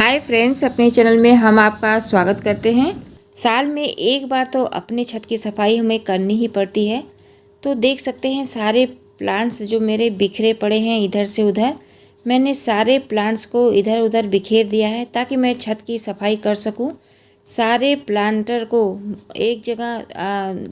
Hi friends, अपने channel में हम आपका स्वागत करते हैं। साल में एक बार तो अपने छत की सफाई हमें करनी ही पड़ती है। तो देख सकते हैं सारे प्लांट्स जो मेरे बिखरे पड़े हैं इधर से उधर। मैंने सारे प्लांट्स को इधर उधर बिखेर दिया है ताकि मैं छत की सफाई कर सकूं। सारे प्लांटर को एक जगह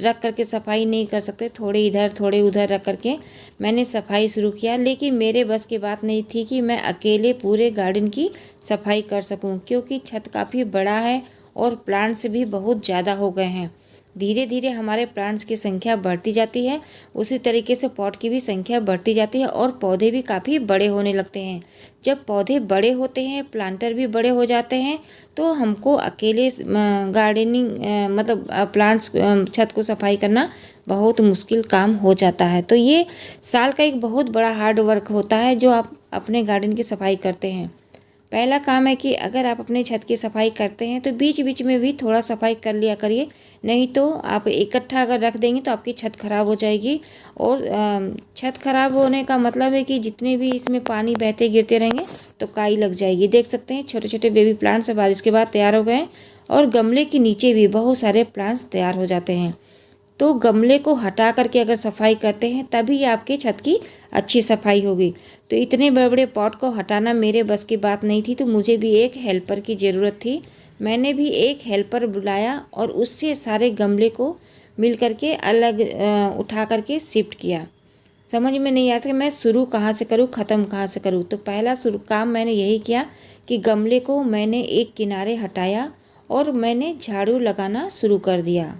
रख करके सफाई नहीं कर सकते, थोड़े इधर थोड़े उधर रख करके मैंने सफाई शुरू किया। लेकिन मेरे बस की बात नहीं थी कि मैं अकेले पूरे गार्डन की सफाई कर सकूं, क्योंकि छत काफ़ी बड़ा है और प्लांट्स भी बहुत ज़्यादा हो गए हैं। धीरे धीरे हमारे प्लांट्स की संख्या बढ़ती जाती है, उसी तरीके से पॉट की भी संख्या बढ़ती जाती है और पौधे भी काफ़ी बड़े होने लगते हैं। जब पौधे बड़े होते हैं, प्लांटर भी बड़े हो जाते हैं, तो हमको अकेले गार्डनिंग मतलब प्लांट्स छत को सफाई करना बहुत मुश्किल काम हो जाता है। तो ये साल का एक बहुत बड़ा हार्ड वर्क होता है जो आप अपने गार्डन की सफाई करते हैं। पहला काम है कि अगर आप अपने छत की सफाई करते हैं तो बीच बीच में भी थोड़ा सफाई कर लिया करिए, नहीं तो आप इकट्ठा अगर रख देंगे तो आपकी छत खराब हो जाएगी। और छत खराब होने का मतलब है कि जितने भी इसमें पानी बहते गिरते रहेंगे तो काई लग जाएगी। देख सकते हैं छोटे छोटे बेबी प्लांट्स बारिश के बाद तैयार हो गए हैं और गमले के नीचे भी बहुत सारे प्लांट्स तैयार हो जाते हैं। तो गमले को हटा करके अगर सफाई करते हैं तभी आपके छत की अच्छी सफाई होगी। तो इतने बड़े बड़े पॉट को हटाना मेरे बस की बात नहीं थी, तो मुझे भी एक हेल्पर की ज़रूरत थी। मैंने भी एक हेल्पर बुलाया और उससे सारे गमले को मिल करके अलग उठा करके शिफ्ट किया। समझ में नहीं आता कि मैं शुरू कहाँ से करूँ, ख़त्म कहाँ से करूँ। तो पहला शुरू काम मैंने यही किया कि गमले को मैंने एक किनारे हटाया और मैंने झाड़ू लगाना शुरू कर दिया।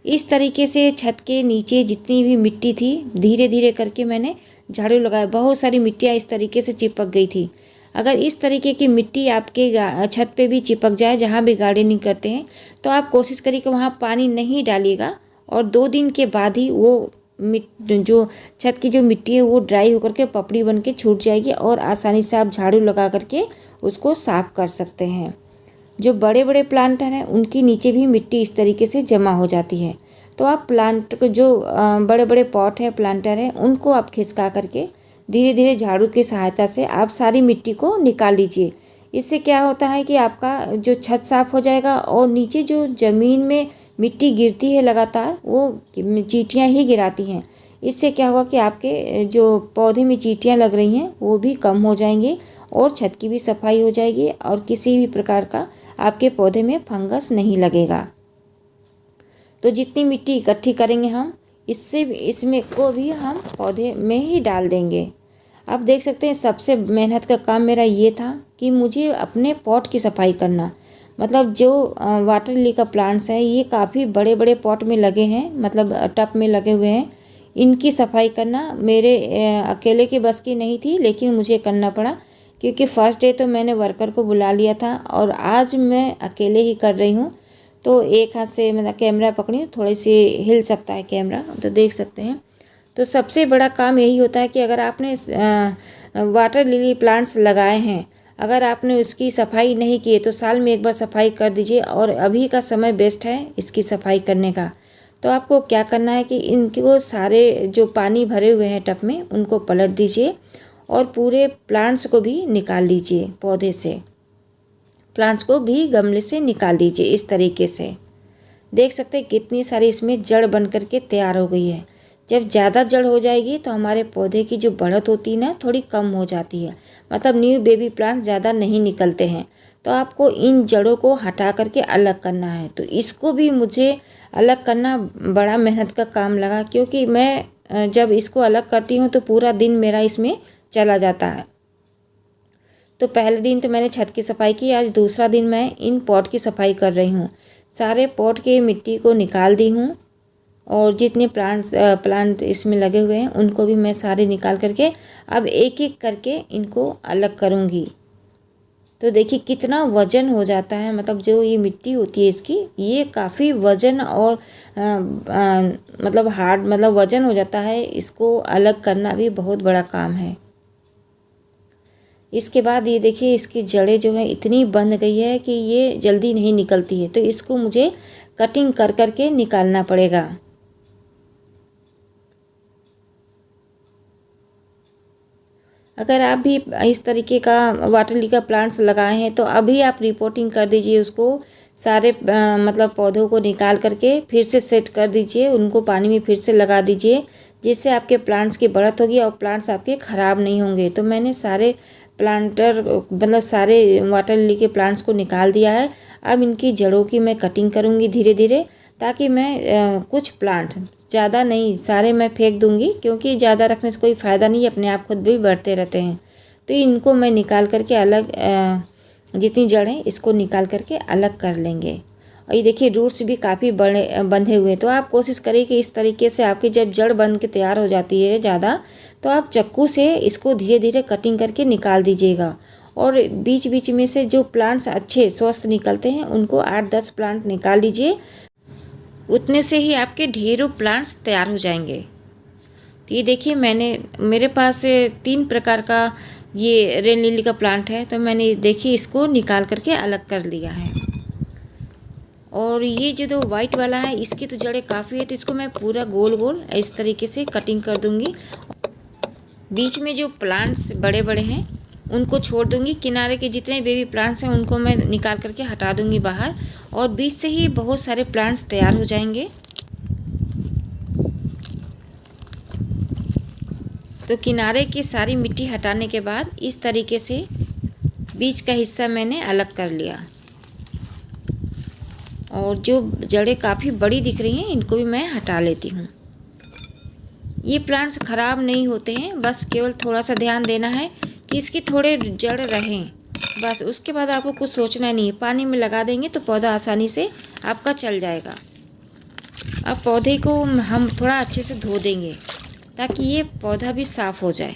इस तरीके से छत के नीचे जितनी भी मिट्टी थी धीरे धीरे करके मैंने झाड़ू लगाया। बहुत सारी मिट्टियाँ इस तरीके से चिपक गई थी। अगर इस तरीके की मिट्टी आपके छत पे भी चिपक जाए, जहाँ भी गार्डनिंग करते हैं, तो आप कोशिश करिए कि वहाँ पानी नहीं डालिएगा और 2 दिन के बाद ही वो जो छत की जो मिट्टी है वो ड्राई होकर के पपड़ी बन के छूट जाएगी और आसानी से आप झाड़ू लगा करके उसको साफ़ कर सकते हैं। जो बड़े बड़े प्लांटर हैं उनके नीचे भी मिट्टी इस तरीके से जमा हो जाती है। तो आप प्लांट को जो बड़े बड़े पॉट है प्लांटर है उनको आप खिसका करके धीरे धीरे झाड़ू की सहायता से आप सारी मिट्टी को निकाल लीजिए। इससे क्या होता है कि आपका जो छत साफ़ हो जाएगा और नीचे जो ज़मीन में मिट्टी गिरती है लगातार वो चींटियाँ ही गिराती हैं। इससे क्या होगा कि आपके जो पौधे में चींटियाँ लग रही हैं वो भी कम हो जाएंगी और छत की भी सफाई हो जाएगी और किसी भी प्रकार का आपके पौधे में फंगस नहीं लगेगा। तो जितनी मिट्टी इकट्ठी करेंगे हम इसमें को भी हम पौधे में ही डाल देंगे। आप देख सकते हैं सबसे मेहनत का काम मेरा ये था कि मुझे अपने पॉट की सफाई करना। मतलब जो वाटर लिली का प्लांट्स है ये काफ़ी बड़े बड़े पॉट में लगे हैं, मतलब टब में लगे हुए हैं। इनकी सफाई करना मेरे अकेले के बस की नहीं थी, लेकिन मुझे करना पड़ा क्योंकि फर्स्ट डे तो मैंने वर्कर को बुला लिया था और आज मैं अकेले ही कर रही हूँ। तो एक हाथ से मतलब कैमरा पकड़ी, थोड़ी सी हिल सकता है कैमरा, तो देख सकते हैं। तो सबसे बड़ा काम यही होता है कि अगर आपने वाटर लिली प्लांट्स लगाए हैं, अगर आपने उसकी सफाई नहीं की है तो साल में एक बार सफाई कर दीजिए। और अभी का समय बेस्ट है इसकी सफाई करने का। तो आपको क्या करना है कि इनको सारे जो पानी भरे हुए हैं टब में उनको पलट दीजिए और पूरे प्लांट्स को भी निकाल लीजिए, पौधे से प्लांट्स को भी गमले से निकाल दीजिए। इस तरीके से देख सकते हैं कितनी सारी इसमें जड़ बन करके तैयार हो गई है। जब ज़्यादा जड़ हो जाएगी तो हमारे पौधे की जो बढ़त होती है ना थोड़ी कम हो जाती है, मतलब न्यू बेबी प्लांट ज़्यादा नहीं निकलते हैं। तो आपको इन जड़ों को हटा करके अलग करना है। तो इसको भी मुझे अलग करना बड़ा मेहनत का काम लगा, क्योंकि मैं जब इसको अलग करती हूँ तो पूरा दिन मेरा इसमें चला जाता है। तो पहले दिन तो मैंने छत की सफाई की, आज दूसरा दिन मैं इन पॉट की सफाई कर रही हूँ। सारे पॉट के मिट्टी को निकाल दी हूँ और जितने प्लांट इसमें लगे हुए हैं उनको भी मैं सारे निकाल करके अब एक एक करके इनको अलग करूँगी। तो देखिए कितना वज़न हो जाता है, मतलब जो ये मिट्टी होती है इसकी ये काफ़ी वज़न और मतलब हार्ड, मतलब वज़न हो जाता है। इसको अलग करना भी बहुत बड़ा काम है। इसके बाद ये देखिए इसकी जड़ें जो है इतनी बंध गई है कि ये जल्दी नहीं निकलती है, तो इसको मुझे कटिंग कर करके निकालना पड़ेगा। अगर आप भी इस तरीके का वाटर लिली का प्लांट्स लगाए हैं तो अभी आप रिपोर्टिंग कर दीजिए उसको, सारे मतलब पौधों को निकाल करके फिर से सेट कर दीजिए, उनको पानी में फिर से लगा दीजिए, जिससे आपके प्लांट्स की बढ़त होगी और प्लांट्स आपके ख़राब नहीं होंगे। तो मैंने सारे प्लांटर मतलब सारे वाटर लिली के प्लांट्स को निकाल दिया है। अब इनकी जड़ों की मैं कटिंग करूँगी धीरे धीरे, ताकि मैं कुछ प्लांट, ज़्यादा नहीं, सारे मैं फेंक दूँगी, क्योंकि ज़्यादा रखने से कोई फ़ायदा नहीं, अपने आप खुद भी बढ़ते रहते हैं। तो इनको मैं निकाल करके अलग, जितनी जड़ हैं इसको निकाल करके अलग कर लेंगे। और ये देखिए रूट्स भी काफ़ी बड़े बंधे हुए हैं। तो आप कोशिश करिए कि इस तरीके से आपकी जब जड़ बन के तैयार हो जाती है ज़्यादा, तो आप चाकू से इसको धीरे धीरे कटिंग करके निकाल दीजिएगा। और बीच बीच में से जो प्लांट्स अच्छे स्वस्थ निकलते हैं उनको 8-10 प्लांट निकाल लीजिए, उतने से ही आपके ढेरों प्लांट्स तैयार हो जाएंगे। तो ये देखिए मेरे पास 3 प्रकार का ये रेन लिली का प्लांट है, तो मैंने देखिए इसको निकाल करके अलग कर लिया है। और ये जो वाइट वाला है इसकी तो जड़ें काफ़ी है, तो इसको मैं पूरा गोल गोल इस तरीके से कटिंग कर दूंगी। बीच में जो प्लांट्स बड़े बड़े हैं उनको छोड़ दूंगी, किनारे के जितने बेबी प्लांट्स हैं उनको मैं निकाल करके हटा दूंगी बाहर, और बीच से ही बहुत सारे प्लांट्स तैयार हो जाएंगे। तो किनारे की सारी मिट्टी हटाने के बाद इस तरीके से बीच का हिस्सा मैंने अलग कर लिया, और जो जड़ें काफ़ी बड़ी दिख रही हैं इनको भी मैं हटा लेती हूँ। ये प्लांट्स ख़राब नहीं होते हैं, बस केवल थोड़ा सा ध्यान देना है कि इसकी थोड़े जड़ रहें, बस। उसके बाद आपको कुछ सोचना नहीं है, पानी में लगा देंगे तो पौधा आसानी से आपका चल जाएगा। अब पौधे को हम थोड़ा अच्छे से धो देंगे ताकि ये पौधा भी साफ़ हो जाए।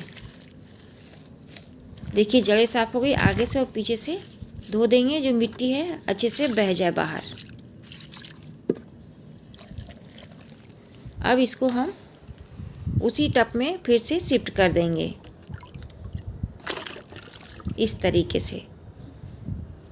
देखिए जड़ें साफ़ हो गई, आगे से और पीछे से धो देंगे, जो मिट्टी है अच्छे से बह जाए बाहर। अब इसको हम उसी टब में फिर से शिफ्ट कर देंगे इस तरीके से।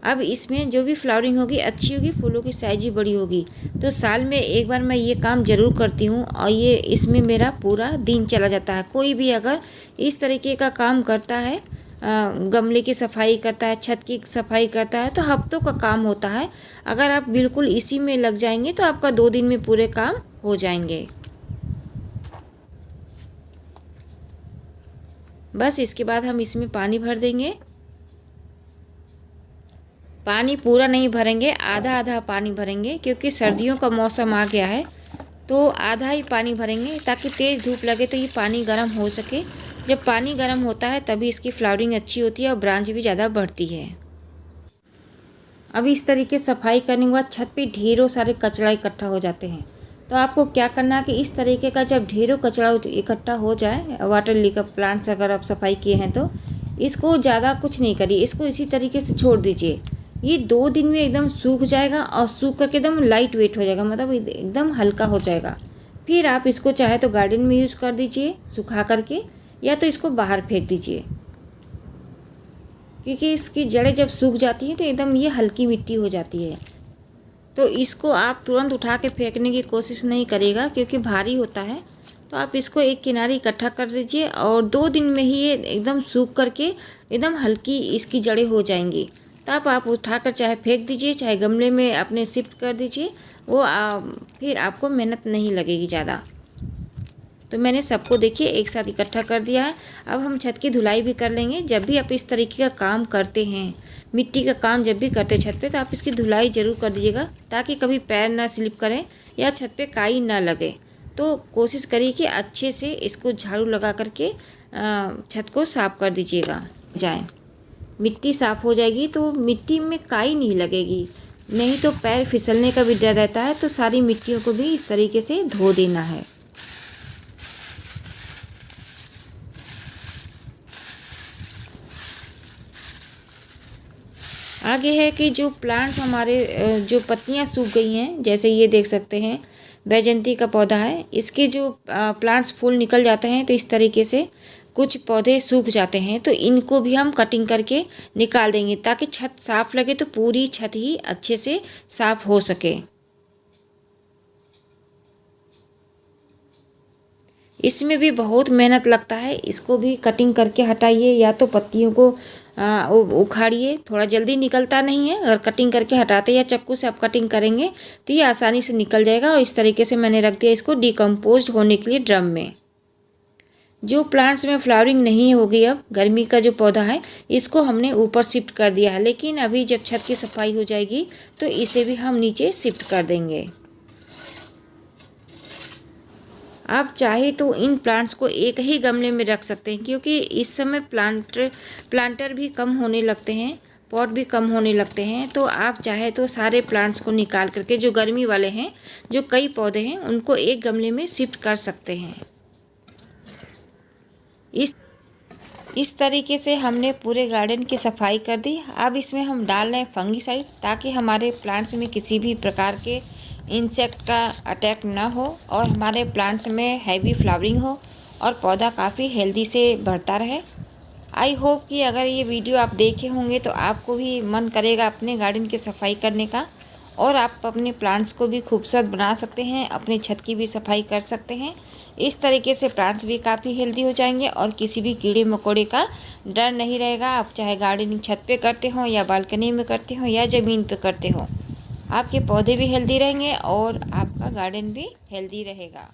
अब इसमें जो भी फ्लावरिंग होगी अच्छी होगी, फूलों की साइज ही बड़ी होगी। तो साल में एक बार मैं ये काम ज़रूर करती हूँ, और ये इसमें मेरा पूरा दिन चला जाता है। कोई भी अगर इस तरीके का काम करता है, गमले की सफाई करता है, छत की सफाई करता है, तो हफ्तों का काम होता है। अगर आप बिल्कुल इसी में लग जाएंगे तो आपका 2 दिन में पूरे काम हो जाएंगे। बस इसके बाद हम इसमें पानी भर देंगे। पानी पूरा नहीं भरेंगे, आधा आधा पानी भरेंगे, क्योंकि सर्दियों का मौसम आ गया है, तो आधा ही पानी भरेंगे ताकि तेज़ धूप लगे तो ये पानी गर्म हो सके। जब पानी गर्म होता है तभी इसकी फ्लावरिंग अच्छी होती है और ब्रांच भी ज़्यादा बढ़ती है। अब इस तरीके सफाई करने के बाद छत पे ढेरों सारे कचरा इकट्ठा हो जाते हैं। तो आपको क्या करना है कि इस तरीके का जब ढेरों कचरा इकट्ठा हो जाए, वाटर लिली का प्लांट्स अगर आप सफाई किए हैं तो इसको ज़्यादा कुछ नहीं करिए, इसको इसी तरीके से छोड़ दीजिए। ये 2 दिन में एकदम सूख जाएगा, और सूख करके एकदम लाइट वेट हो जाएगा, मतलब एकदम हल्का हो जाएगा। फिर आप इसको चाहे तो गार्डन में यूज़ कर दीजिए सुखा करके, या तो इसको बाहर फेंक दीजिए, क्योंकि इसकी जड़ें जब सूख जाती हैं तो एकदम ये हल्की मिट्टी हो जाती है। तो इसको आप तुरंत उठा के फेंकने की कोशिश नहीं करिएगा, क्योंकि भारी होता है। तो आप इसको एक किनारे इकट्ठा कर दीजिए, और 2 दिन में ही ये एकदम सूख करके एकदम हल्की इसकी जड़ें हो जाएंगी। तब आप उठाकर चाहे फेंक दीजिए, चाहे गमले में अपने शिफ्ट कर दीजिए, वो फिर आपको मेहनत नहीं लगेगी ज़्यादा। तो मैंने सबको देखिए एक साथ इकट्ठा कर दिया है। अब हम छत की धुलाई भी कर लेंगे। जब भी आप इस तरीके का काम करते हैं, मिट्टी का काम जब भी करते हैं छत पे, तो आप इसकी धुलाई ज़रूर कर दीजिएगा, ताकि कभी पैर ना स्लिप करें या छत पे काई ना लगे। तो कोशिश करिए कि अच्छे से इसको झाड़ू लगा करके छत को साफ़ कर दीजिएगा जाए। मिट्टी साफ़ हो जाएगी तो मिट्टी में काई नहीं लगेगी, नहीं तो पैर फिसलने का भी डर रहता है। तो सारी मिट्टियों को भी इस तरीके से धो देना है। आगे है कि जो प्लांट्स हमारे जो पत्तियां सूख गई हैं, जैसे ये देख सकते हैं बैजंती का पौधा है, इसके जो प्लांट्स फूल निकल जाते हैं, तो इस तरीके से कुछ पौधे सूख जाते हैं। तो इनको भी हम कटिंग करके निकाल देंगे, ताकि छत साफ़ लगे, तो पूरी छत ही अच्छे से साफ़ हो सके। इसमें भी बहुत मेहनत लगता है। इसको भी कटिंग करके हटाइए या तो पत्तियों को उखाड़िए, थोड़ा जल्दी निकलता नहीं है। अगर कटिंग करके हटाते या चाकू से आप कटिंग करेंगे तो ये आसानी से निकल जाएगा। और इस तरीके से मैंने रख दिया इसको डिकम्पोज होने के लिए ड्रम में। जो प्लांट्स में फ्लावरिंग नहीं होगी, अब गर्मी का जो पौधा है इसको हमने ऊपर शिफ्ट कर दिया है, लेकिन अभी जब छत की सफाई हो जाएगी तो इसे भी हम नीचे शिफ्ट कर देंगे। आप चाहे तो इन प्लांट्स को एक ही गमले में रख सकते हैं, क्योंकि इस समय प्लांटर भी कम होने लगते हैं, पॉट भी कम होने लगते हैं। तो आप चाहे तो सारे प्लांट्स को निकाल करके, जो गर्मी वाले हैं, जो कई पौधे हैं, उनको एक गमले में शिफ्ट कर सकते हैं। इस तरीके से हमने पूरे गार्डन की सफाई कर दी। अब इसमें हम डाल रहे हैं फंगीसाइड, ताकि हमारे प्लांट्स में किसी भी प्रकार के इंसेक्ट का अटैक ना हो और हमारे प्लांट्स में हैवी फ्लावरिंग हो और पौधा काफ़ी हेल्दी से बढ़ता रहे। आई होप कि अगर ये वीडियो आप देखे होंगे तो आपको भी मन करेगा अपने गार्डन की सफाई करने का, और आप अपने प्लांट्स को भी खूबसूरत बना सकते हैं, अपनी छत की भी सफाई कर सकते हैं। इस तरीके से प्लांट्स भी काफ़ी हेल्दी हो जाएंगे और किसी भी कीड़े मकोड़े का डर नहीं रहेगा। आप चाहे गार्डनिंग छत पे करते हो या बालकनी में करते हो या ज़मीन पे करते हो, आपके पौधे भी हेल्दी रहेंगे और आपका गार्डन भी हेल्दी रहेगा।